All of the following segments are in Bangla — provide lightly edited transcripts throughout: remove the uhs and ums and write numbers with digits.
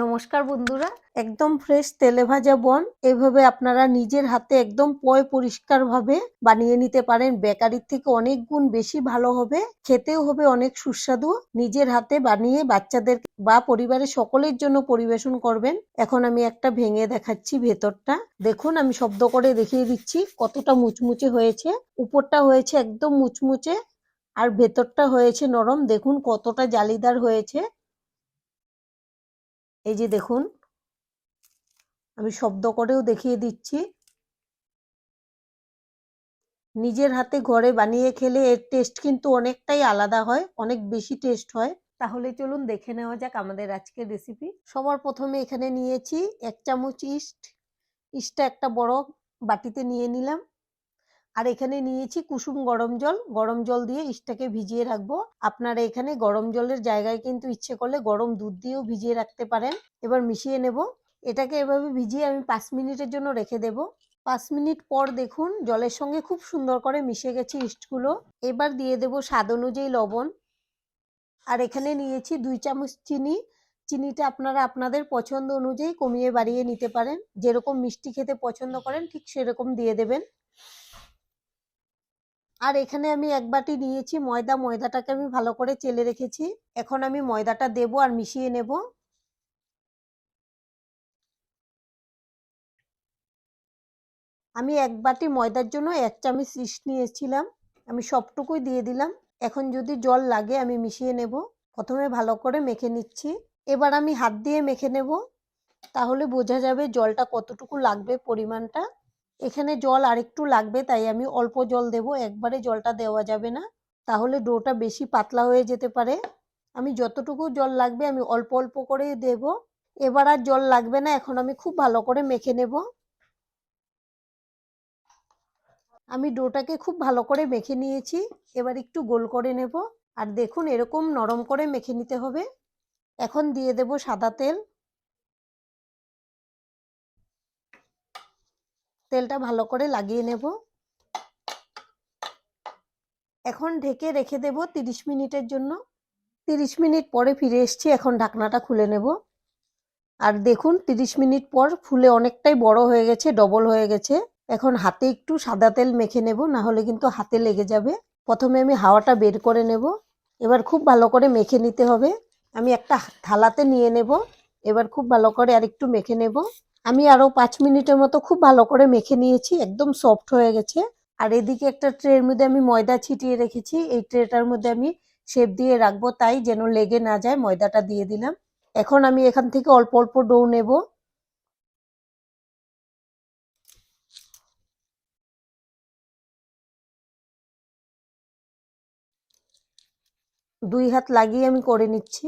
নমস্কার বন্ধুরা, একদম ফ্রেশ তেলে ভাজা বন এভাবে আপনারা নিজের হাতে একদম পরিষ্কার ভাবে বানিয়ে নিতে পারেন। বেকারির থেকে অনেক গুণ বেশি ভালো হবে, খেতেও হবে অনেক সুস্বাদু। নিজের হাতে বানিয়ে বাচ্চাদের বা পরিবারের সকলের জন্য পরিবেশন করবেন। এখন আমি একটা ভেঙে দেখাচ্ছি ভেতরটা। দেখুন, আমি শব্দ করে দেখিয়ে দিচ্ছি কতটা মুচমুচে হয়েছে। উপরটা হয়েছে একদম মুচমুচে আর ভেতরটা হয়েছে নরম। দেখুন কতটা জালিদার হয়েছে। এই যে দেখুন, আমি শব্দ করেও দেখিয়ে দিচ্ছি। নিজের হাতে ঘরে বানিয়ে খেলে এর টেস্ট কিন্তু অনেকটাই আলাদা হয়, অনেক বেশি টেস্ট হয়। তাহলে চলুন দেখে নেওয়া যাক আমাদের আজকের রেসিপি। সবার প্রথমে এখানে নিয়েছি 1 চামচ ইস্ট। ইস্টটা একটা বড় বাটিতে নিয়ে নিলাম। আর এখানে নিয়েছি কুসুম গরম জল। গরম জল দিয়ে ইস্টটাকে ভিজিয়ে রাখবো। আপনারা এখানে গরম জলের জায়গায় কিন্তু ইচ্ছে করলে গরম দুধ দিয়েও ভিজিয়ে রাখতে পারেন। এবার মিশিয়ে নেব। এটাকে এভাবে ভিজিয়ে আমি 5 মিনিটের জন্য রেখে দেব। 5 মিনিট পর দেখুন জলের সঙ্গে খুব সুন্দর করে মিশে গেছে ইস্টগুলো। এবার দিয়ে দেব স্বাদ অনুযায়ী লবণ। আর এখানে নিয়েছি 2 চামচ চিনি। চিনিটা আপনারা আপনাদের পছন্দ অনুযায়ী কমিয়ে বাড়িয়ে নিতে পারেন। যেরকম মিষ্টি খেতে পছন্দ করেন ঠিক সেরকম দিয়ে দেবেন। আর এখানে আমি 1 বাটি নিয়েছি ময়দা। ময়দাটাকে আমি ভালো করে চেলে রেখেছি। এখন আমি ময়দাটা দেব আর মিশিয়ে নেব। আমি 1 বাটি ময়দার জন্য 1 চামচ ইস্ট নিয়েছিলাম। আমি সবটুকুই দিয়ে দিলাম। এখন যদি জল লাগে আমি মিশিয়ে নেব। প্রথমে ভালো করে মেখে নিচ্ছি। এবার আমি হাত দিয়ে মেখে নেব, তাহলে বোঝা যাবে জলটা কতটুকু লাগবে পরিমাণটা। এখানে জল আরেকটু লাগবে, তাই আমি অল্প জল দেব। একবারে জলটা দেওয়া যাবে না, তাহলে ডোটা বেশি পাতলা হয়ে যেতে পারে। আমি যতটুকু জল লাগবে আমি অল্প অল্প করে দেব। এবার আর জল লাগবে না। এখন আমি খুব ভালো করে মেখে নেব। আমি ডোটাকে খুব ভালো করে মেখে নিয়েছি। এবার একটু গোল করে নেব। আর দেখুন এরকম নরম করে মেখে নিতে হবে। এখন দিয়ে দেব সাদা তেল। তেলটা ভালো করে লাগিয়ে নেব। এখন ঢেকে রেখে দেব 30 মিনিটের জন্য। 30 মিনিট পরে ফিরে এসেছি। এখন ঢাকনাটা খুলে নেব। আর দেখুন 30 মিনিট পর ফুলে অনেকটাই বড় হয়ে গেছে, ডবল হয়ে গেছে। এখন হাতে একটু সাদা তেল মেখে নেব, না হলে কিন্তু হাতে লেগে যাবে। প্রথমে আমি হাওয়াটা বের করে নেব। এবার খুব ভালো করে মেখে নিতে হবে। আমি একটা থালাতে নিয়ে নেব। এবার খুব ভালো করে আরেকটু মেখে নেব। আমি আরো 5 মিনিটের মতো খুব ভালো করে মেখে নিয়েছি। একদম সফট হয়ে গেছে। আর এদিকে একটা ট্রের মধ্যে আমি ময়দা ছিটিয়ে রেখেছি। এই ট্রেটার মধ্যে আমি শেপ দিয়ে রাখবো, তাই যেন লেগে না যায়। ময়দাটা দিয়ে দিলাম। এখন আমি এখান থেকে অল্প অল্প ডো নেব। দুই হাত লাগিয়ে আমি করে নিচ্ছি।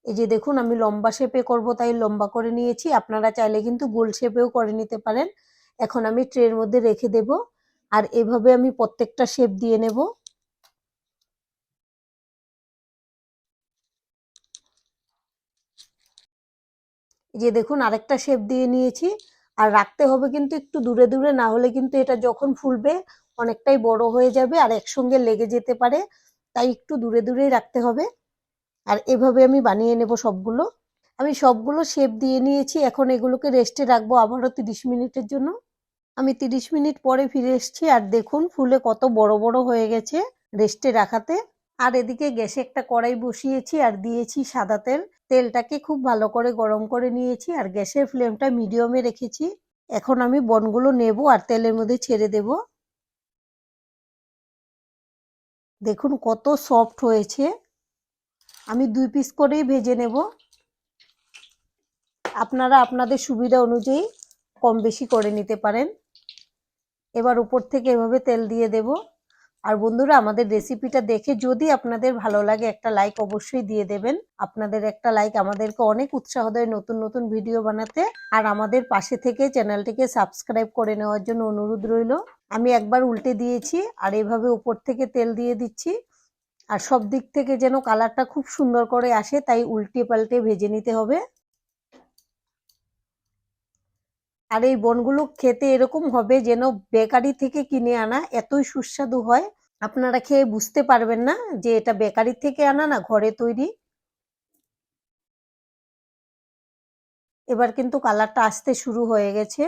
এই যে দেখুন, আমি লম্বা শেপে করব তাই লম্বা করে নিয়েছি। আপনারা চাইলে কিন্তু গোল শেপেও করে নিতে পারেন। এখন আমি ট্রের মধ্যে রেখে দেব। আর এভাবে আমি প্রত্যেকটা শেপ দিয়ে নেব। এই যে দেখুন আরেকটা শেপ দিয়ে নিয়েছি। আর রাখতে হবে কিন্তু একটু দূরে দূরে, না হলে কিন্তু এটা যখন ফুলবে অনেকটাই বড় হয়ে যাবে আর একসঙ্গে লেগে যেতে পারে। তাই একটু দূরে দূরেই রাখতে হবে। আর এভাবে আমি বানিয়ে নেব সবগুলো। আমি সবগুলো শেপ দিয়ে নিয়েছি। এখন এগুলোকে রেস্টে রাখবো আবারও 30 মিনিটের জন্য। আমি 30 মিনিট পরে ফিরে এসেছি। আর দেখুন ফুলে কত বড় বড় হয়ে গেছে রেস্টে রাখাতে। আর এদিকে গ্যাসে একটা কড়াই বসিয়েছি আর দিয়েছি সাদা তেল। তেলটাকে খুব ভালো করে গরম করে নিয়েছি আর গ্যাসের ফ্লেমটা মিডিয়ামে রেখেছি। এখন আমি বনগুলো নেব আর তেলের মধ্যে ছেড়ে দেব। দেখুন কত সফট হয়েছে। আমি 2 পিস করেই ভেজে নেব। আপনারা আপনাদের সুবিধা অনুযায়ী কম বেশি করে নিতে পারেন। এবার উপর থেকে এভাবে তেল দিয়ে দেব। আর বন্ধুরা, আমাদের রেসিপিটা দেখে যদি আপনাদের ভালো লাগে একটা লাইক অবশ্যই দিয়ে দেবেন। আপনাদের একটা লাইক আমাদেরকে অনেক উৎসাহ দেয় নতুন নতুন ভিডিও বানাতে। আর আমাদের পাশে থেকে চ্যানেলটিকে সাবস্ক্রাইব করে নেওয়ার জন্য অনুরোধ রইল। আমি একবার উল্টে দিয়েছি আর এভাবে উপর থেকে তেল দিয়ে দিচ্ছি। আর সব দিক থেকে যেন কালারটা খুব সুন্দর করে আসে, তাই উল্টে পাল্টে ভেজে নিতে হবে। আর এই বনগুলো খেতে এরকম হবে যেন বেকারি থেকে কিনে আনা, এতই সুস্বাদু হয়। আপনারা খেয়ে বুঝতে পারবেন না যে এটা বেকারি থেকে আনা না ঘরে তৈরি। এবার কিন্তু কালারটা আসতে শুরু হয়ে গেছে,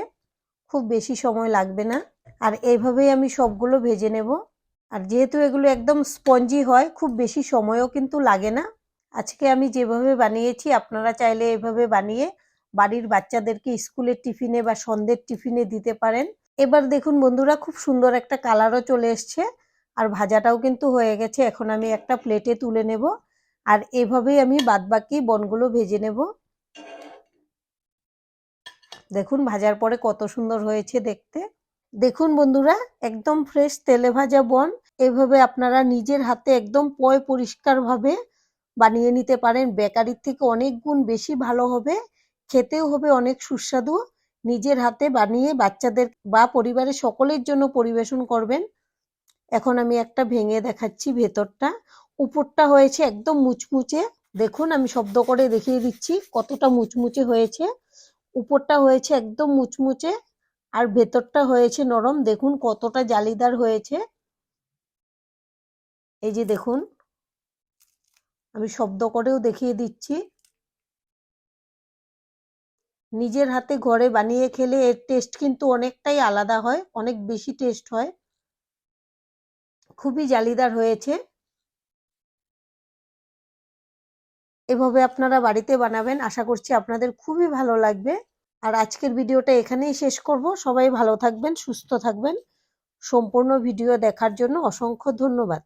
খুব বেশি সময় লাগবে না। আর এইভাবেই আমি সবগুলো ভেজে নেব। আর যেহেতু এগুলো একদম স্পঞ্জি হয়, খুব বেশি সময়ও কিন্তু লাগে না। আজকে আমি যেভাবে বানিয়েছি আপনারা চাইলে এভাবে বানিয়ে বাড়ির বাচ্চাদেরকে স্কুলের টিফিনে বা সন্ধ্যের টিফিনে দিতে পারেন। এবার দেখুন বন্ধুরা, খুব সুন্দর একটা কালারও চলে এসছে আর ভাজাটাও কিন্তু হয়ে গেছে। এখন আমি একটা প্লেটে তুলে নেব আর এভাবেই আমি বাদবাকি বনগুলো ভেজে নেব। দেখুন ভাজার পরে কত সুন্দর হয়েছে দেখতে। দেখুন বন্ধুরা, একদম ফ্রেশ তেলে ভাজা বন এভাবে আপনারা নিজের হাতে একদম পরিষ্কারভাবে বানিয়ে নিতে পারেন। বেকারির থেকে অনেক গুণ বেশি ভালো হবে, খেতেও হবে অনেক সুস্বাদু। নিজের হাতে বানিয়ে বাচ্চাদের বা পরিবারের সকলের জন্য পরিবেশন করবেন। এখন আমি একটা ভেঙে দেখাচ্ছি ভেতরটা। উপরটা হয়েছে একদম মুচমুচে, দেখুন আমি শব্দ করে দেখিয়ে দিচ্ছি কতটা মুচমুচে হয়েছে। উপরটা হয়েছে একদম মুচমুচে আর ভেতরটা হয়েছে নরম। দেখুন কতটা জালিদার হয়েছে। এই যে দেখুন, আমি শব্দ করেও দেখিয়ে দিচ্ছি। নিজের হাতে ঘরে বানিয়ে খেলে এর টেস্ট কিন্তু অনেকটাই আলাদা হয়, অনেক বেশি টেস্ট হয়। খুবই জালিদার হয়েছে। এভাবে আপনারা বাড়িতে বানাবেন, আশা করছি আপনাদের খুবই ভালো লাগবে। আর আজকের ভিডিওটা এখানেই শেষ করব। সবাই ভালো থাকবেন, সুস্থ থাকবেন। সম্পূর্ণ ভিডিও দেখার জন্য অসংখ্য ধন্যবাদ।